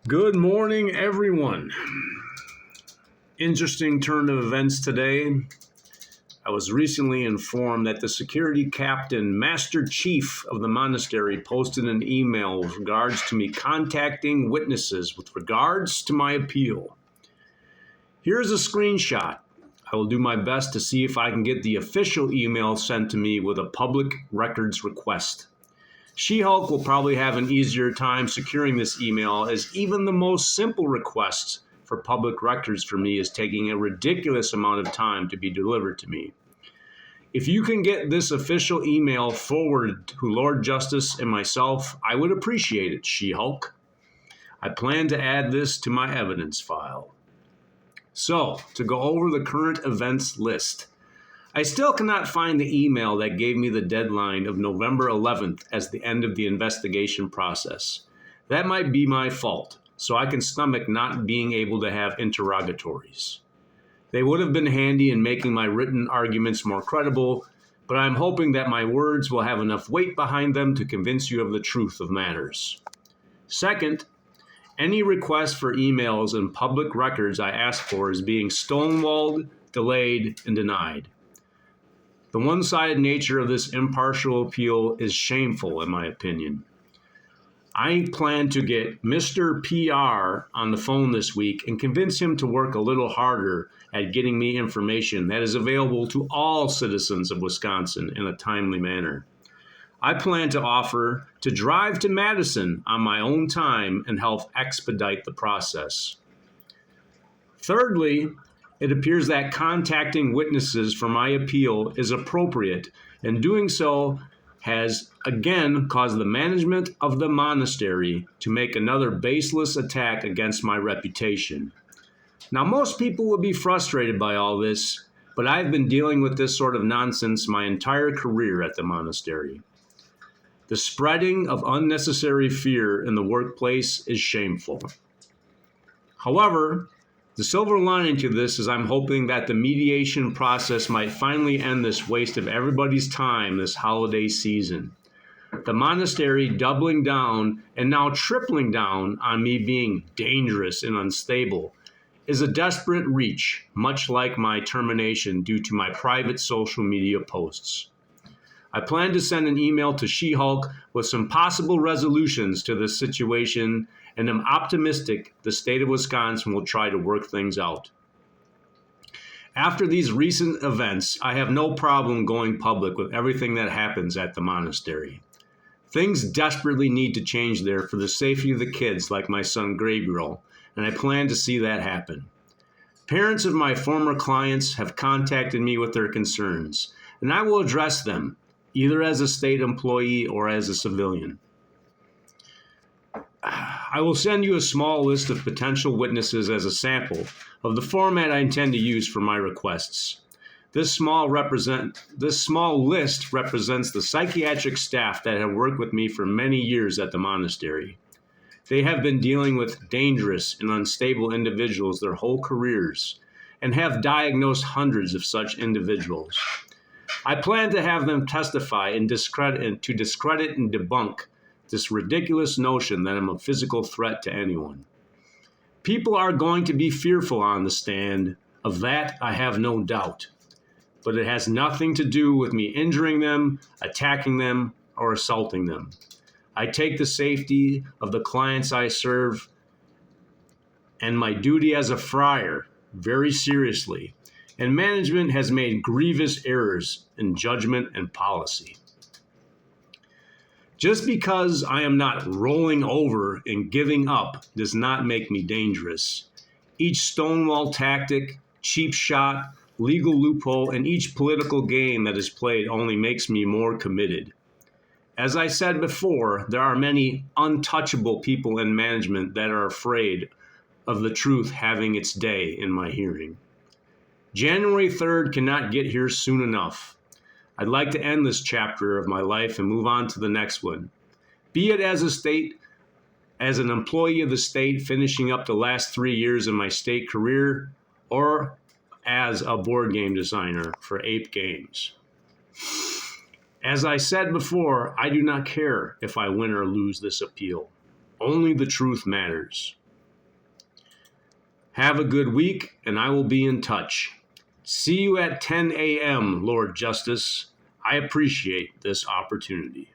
Good morning, everyone. Interesting turn of events today. I was recently informed that the security captain, Master Chief of the monastery, posted an email with regards to me contacting witnesses with regards to my appeal. Here's a screenshot. I will do my best to see if I can get the official email sent to me with a public records request. She-Hulk will probably have an easier time securing this email, as even the most simple requests for public records for me is taking a ridiculous amount of time to be delivered to me. If you can get this official email forwarded to Lord Justice and myself, I would appreciate it, She-Hulk. I plan to add this to my evidence file. So, to go over the current events list. I still cannot find the email that gave me the deadline of November 11th as the end of the investigation process. That might be my fault, so I can stomach not being able to have interrogatories. They would have been handy in making my written arguments more credible, but I'm hoping that my words will have enough weight behind them to convince you of the truth of matters. Second, any request for emails and public records I ask for is being stonewalled, delayed, and denied. The one-sided nature of this impartial appeal is shameful, in my opinion. I plan to get Mr. PR on the phone this week and convince him to work a little harder at getting me information that is available to all citizens of Wisconsin in a timely manner. I plan to offer to drive to Madison on my own time and help expedite the process. Thirdly, it appears that contacting witnesses for my appeal is appropriate, and doing so has again caused the management of the monastery to make another baseless attack against my reputation. Now, most people will be frustrated by all this, but I've been dealing with this sort of nonsense my entire career at the monastery. The spreading of unnecessary fear in the workplace is shameful. However, the silver lining to this is I'm hoping that the mediation process might finally end this waste of everybody's time this holiday season. The monastery doubling down and now tripling down on me being dangerous and unstable is a desperate reach, much like my termination due to my private social media posts. I plan to send an email to She-Hulk with some possible resolutions to this situation, and I'm optimistic the state of Wisconsin will try to work things out. After these recent events, I have no problem going public with everything that happens at the monastery. Things desperately need to change there for the safety of the kids like my son Gabriel, and I plan to see that happen. Parents of my former clients have contacted me with their concerns, and I will address them, either as a state employee or as a civilian. I will send you a small list of potential witnesses as a sample of the format I intend to use for my requests. This small list represents the psychiatric staff that have worked with me for many years at the monastery. They have been dealing with dangerous and unstable individuals their whole careers and have diagnosed hundreds of such individuals. I plan to have them testify and discredit and debunk this ridiculous notion that I'm a physical threat to anyone. People are going to be fearful on the stand. Of that, I have no doubt. But it has nothing to do with me injuring them, attacking them, or assaulting them. I take the safety of the clients I serve and my duty as a friar very seriously, and management has made grievous errors in judgment and policy. Just because I am not rolling over and giving up does not make me dangerous. Each stonewall tactic, cheap shot, legal loophole, and each political game that is played only makes me more committed. As I said before, there are many untouchable people in management that are afraid of the truth having its day in my hearing. January 3rd cannot get here soon enough. I'd like to end this chapter of my life and move on to the next one. Be it as an employee of the state finishing up the last 3 years of my state career, or as a board game designer for Ape Games. As I said before, I do not care if I win or lose this appeal. Only the truth matters. Have a good week, and I will be in touch. See you at 10 a.m., Lord Justice. I appreciate this opportunity.